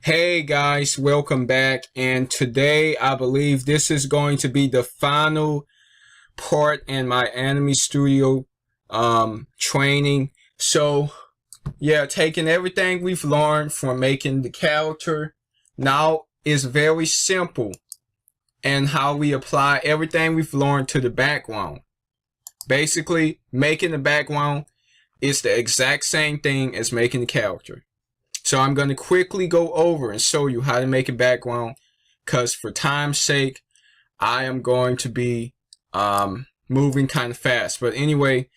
Hey guys, welcome back. And today I believe this is going to be the final part in my Anime Studio training. So yeah, taking everything we've learned from making the character, now is very simple and how we apply everything we've learned to the background. Basically, making the background is the exact same thing as making the character. So I'm going to quickly go over and show you how to make a background, because for time's sake, I am going to be moving kind of fast. But anyway,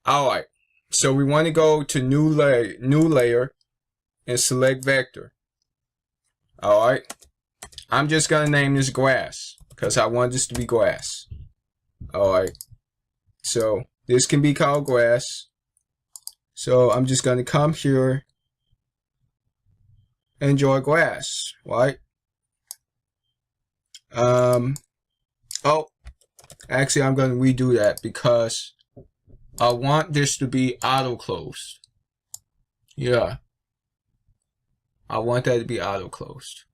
alright. So we want to go to new layer and select vector. Alright. I'm just going to name this grass because I want this to be grass. Alright. So this can be called grass. So I'm just going to come here and draw grass, right? Oh, actually I'm going to redo that because I want this to be auto closed. Yeah, I want that to be auto closed.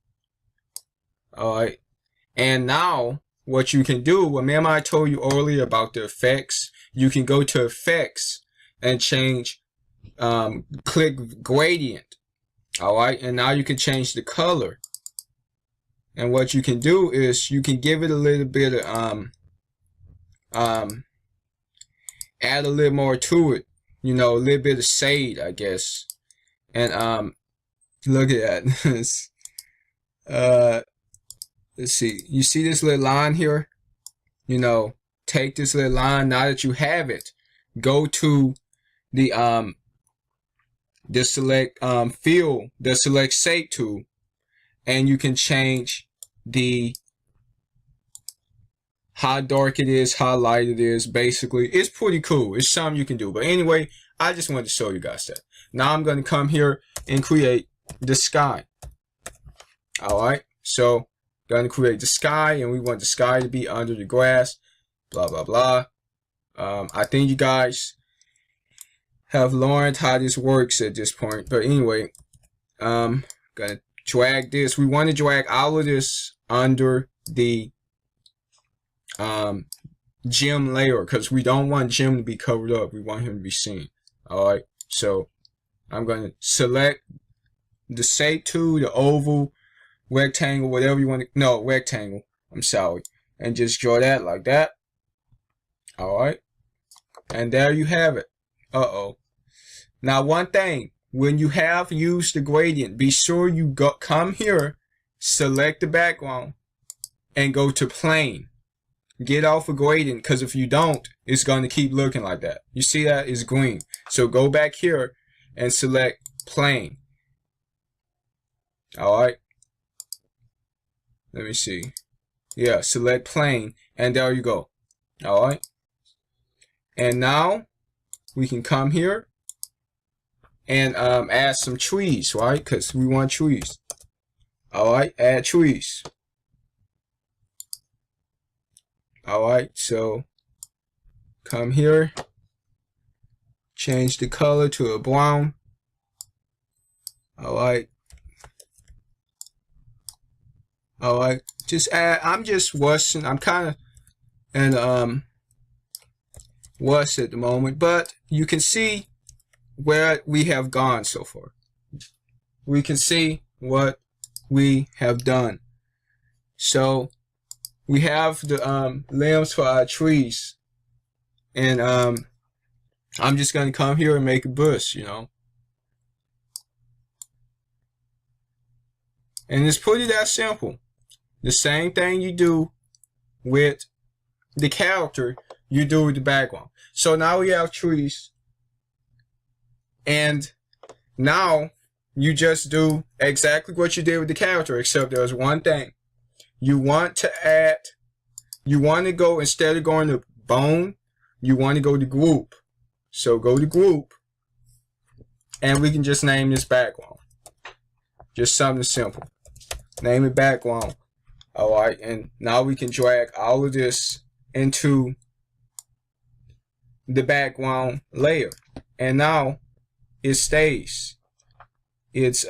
Alright, and now what you can do, remember I told you earlier about the effects? You can go to effects and change, click gradient. Alright, and now you can change the color. And what you can do is you can give it a little bit of add a little more to it, you know, a little bit of shade, I guess. And look at that. Let's see, you see this little line here? You know, take this little line. Now that you have it, go to the select fill, the select shape tool, and you can change the how dark it is, how light it is. Basically, it's pretty cool. It's something you can do. But anyway, I just wanted to show you guys that. Now I'm going to come here and create the sky. Alright, so going to create the sky, and we want the sky to be under the grass, blah blah blah. I think you guys have learned how this works at this point. But anyway, gonna drag this. We want to drag all of this under the gem layer because we don't want Gem to be covered up. We want him to be seen. Alright, so I'm going to select the shape tool, the oval, rectangle, whatever you want to, no, rectangle, I'm sorry, and just draw that like that. Alright, and there you have it. Now one thing, when you have used the gradient, be sure you come here, select the background, and go to plane. Get off of gradient, because if you don't, it's going to keep looking like that. You see that? It's green. So go back here and select plane. Alright. Let me see. Yeah, select plane, and there you go. Alright. And now we can come here and add some trees, right? Because we want trees. Alright, add trees. Alright, so come here, change the color to a brown. Alright. Alright, just add, I'm just rushing, I'm kind of in rush at the moment, but you can see where we have gone so far. We can see what we have done. So we have the limbs for our trees, and I'm just going to come here and make a bush, you know. And it's pretty that simple. The same thing you do with the character, you do with the background. So now we have trees, and now you just do exactly what you did with the character, except there's one thing. You want to add, you want to go, instead of going to bone, you want to go to group. So go to group, and we can just name this background. Just something simple. Name it background. Alright, and now we can drag all of this into the background layer. And now it stays. It's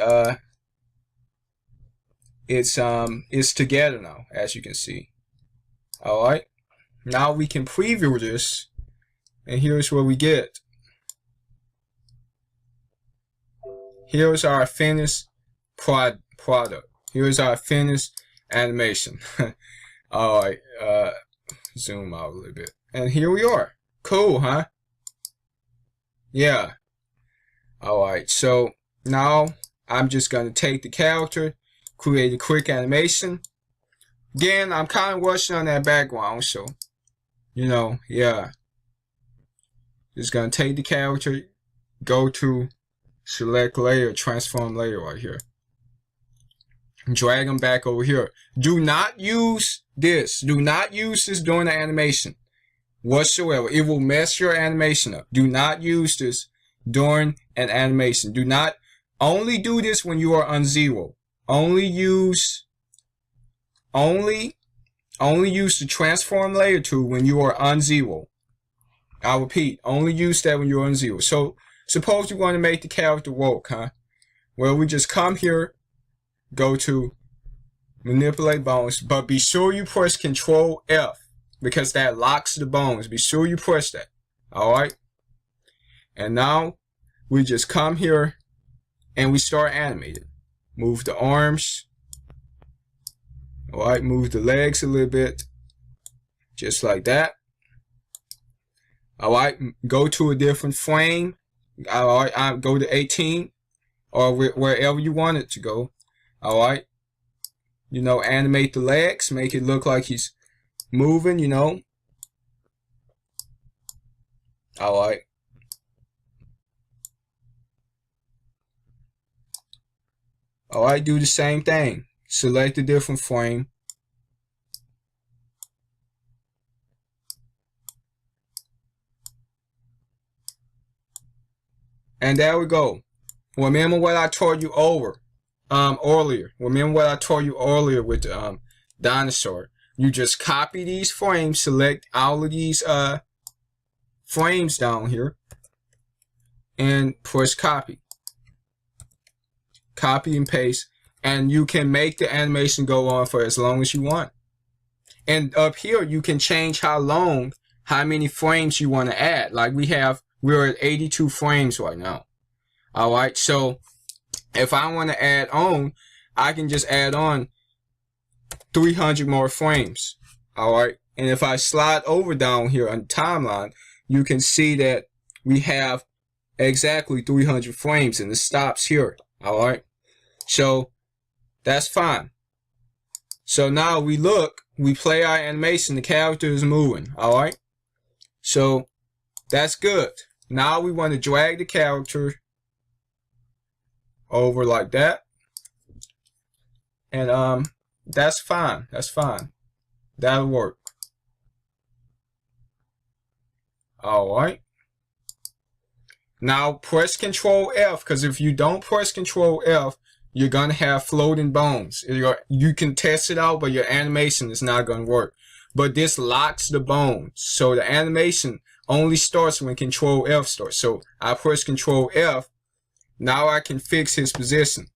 it's together now, as you can see. All right, now we can preview this, and here's what we get. Here's our finished product. Here's our finished animation. All right, zoom out a little bit, and here we are. Cool, huh? Yeah. All right, so now I'm just going to take the character, create a quick animation. Again, I'm kind of rushing on that background, so, you know, yeah. Just going to take the character, go to select layer, transform layer right here. Drag them back over here. Do not use this. Do not use this during the animation whatsoever. It will mess your animation up. Do not use this during an animation. Do not, only do this when you are on 0. Only use the transform layer tool when you are on 0. I'll repeat, only use that when you're on 0. So suppose you want to make the character woke, huh? Well, we just come here, go to manipulate bones, but be sure you press Control F because that locks the bones. Be sure you press that. All right. And now we just come here and we start animating. Move the arms. All right. Move the legs a little bit, just like that. All right. Go to a different frame. All right. Go to 18 or wherever you want it to go. All right. You know, animate the legs, make it look like he's moving, you know. All right. All right, do the same thing. Select a different frame. And there we go. Remember what I told you earlier. Remember what I told you earlier with the dinosaur. You just copy these frames, select all of these frames down here, and press copy. Copy and paste, and you can make the animation go on for as long as you want. And up here, you can change how many frames you want to add. Like we're at 82 frames right now. All right, so if I want to add on, I can just add on 300 more frames. All right, and if I slide over down here on the timeline, you can see that we have exactly 300 frames, and it stops here. All right, so that's fine. So now we play our animation, the character is moving. All right, so that's good. Now we want to drag the character over like that, and that's fine. That's fine. That'll work. All right. Now press Control F, because if you don't press Control F, you're gonna have floating bones. You can test it out, but your animation is not gonna work. But this locks the bones, so the animation only starts when Control F starts. So I press Control F. Now I can fix his position.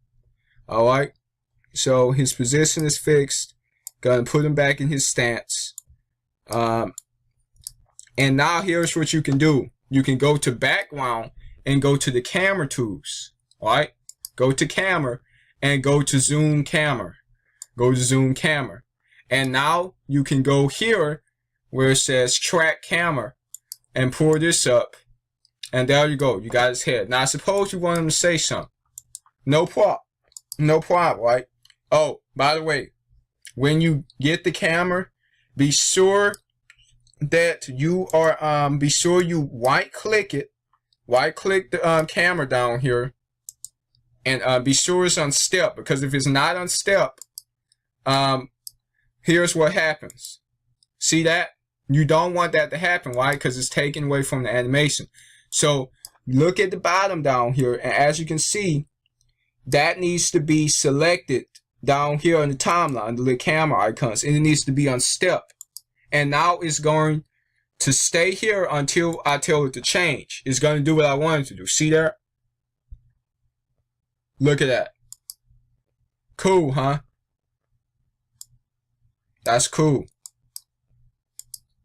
All right. So his position is fixed. Gonna put him back in his stance. And now here's what you can do. You can go to background and go to the camera tools. All right. Go to camera and go to zoom camera. Go to zoom camera. And now you can go here where it says track camera and pull this up. And there you go. You got his head. Now, suppose you want him to say something. No problem. No problem, right? Oh, by the way, when you get the camera, be sure that you are, be sure you right click it. Right click the camera down here. And be sure it's on step. Because if it's not on step, here's what happens. See that? You don't want that to happen, right? Because it's taken away from the animation. So look at the bottom down here, and as you can see, that needs to be selected down here on the timeline, the little camera icons, and it needs to be on step. And now it's going to stay here until I tell it to change. It's going to do what I want it to do. See there? Look at that. Cool, huh? That's cool.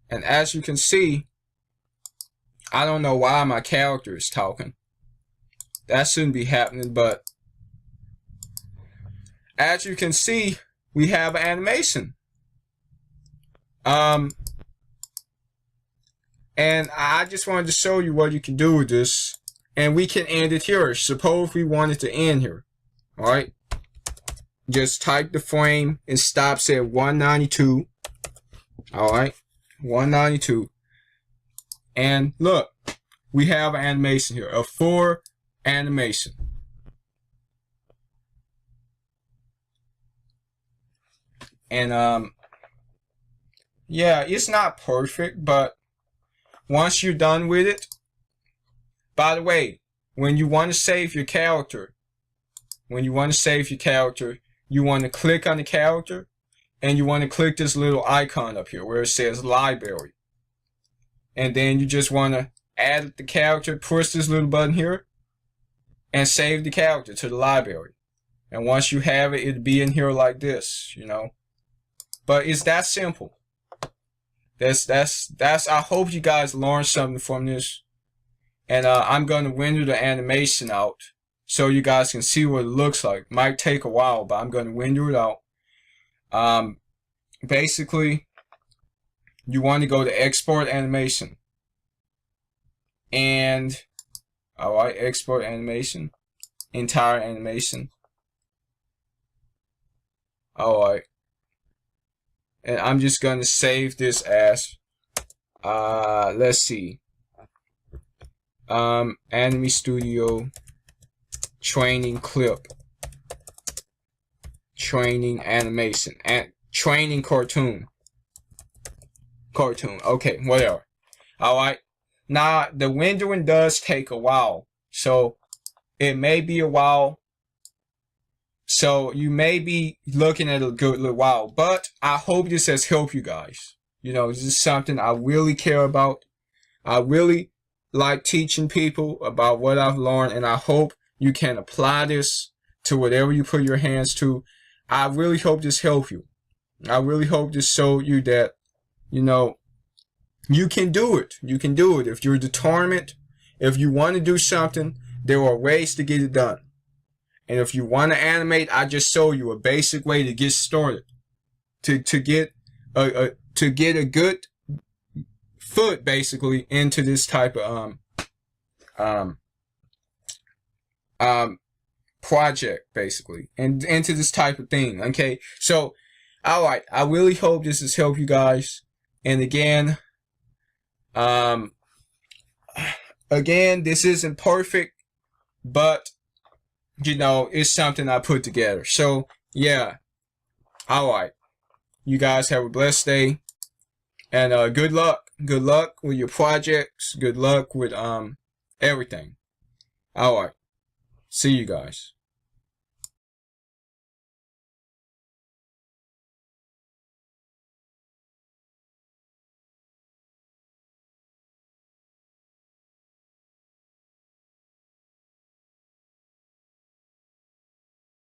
And as you can see, I don't know why my character is talking. That shouldn't be happening, but as you can see, we have an animation. And I just wanted to show you what you can do with this. And we can end it here. Suppose we wanted to end here. Alright. Just type the frame. It stops at 192. Alright. 192. And look, we have an animation here. A full animation. And yeah, it's not perfect, but once you're done with it, by the way, when you want to save your character, you want to click on the character and you want to click this little icon up here where it says library. And then you just want to add the character, push this little button here and save the character to the library. And once you have it, it'll be in here like this, you know. But it's that simple. That's I hope you guys learned something from this. And I'm going to render the animation out so you guys can see what it looks like. Might take a while, but I'm going to render it out. Basically, you want to go to export animation. And, alright, export animation. Entire animation. Alright. And I'm just going to save this as, let's see. Animate Studio training clip, training animation, and training cartoon. Okay, whatever. Alright. Now, the rendering does take a while. So, it may be a while. So, you may be looking at a good little while. But, I hope this has helped you guys. You know, this is something I really care about. I really like teaching people about what I've learned. And I hope you can apply this to whatever you put your hands to. I really hope this helped you. I really hope this showed you that, you know, you can do it. You can do it. If you're determined, if you want to do something, there are ways to get it done. And if you want to animate, I just show you a basic way to get started. To get a good foot basically into this type of project basically, and into this type of thing. Okay, so alright, I really hope this has helped you guys. And again, this isn't perfect, but you know, it's something I put together. So yeah, alright, you guys have a blessed day, and good luck with your projects, good luck with everything. Alright, see you guys.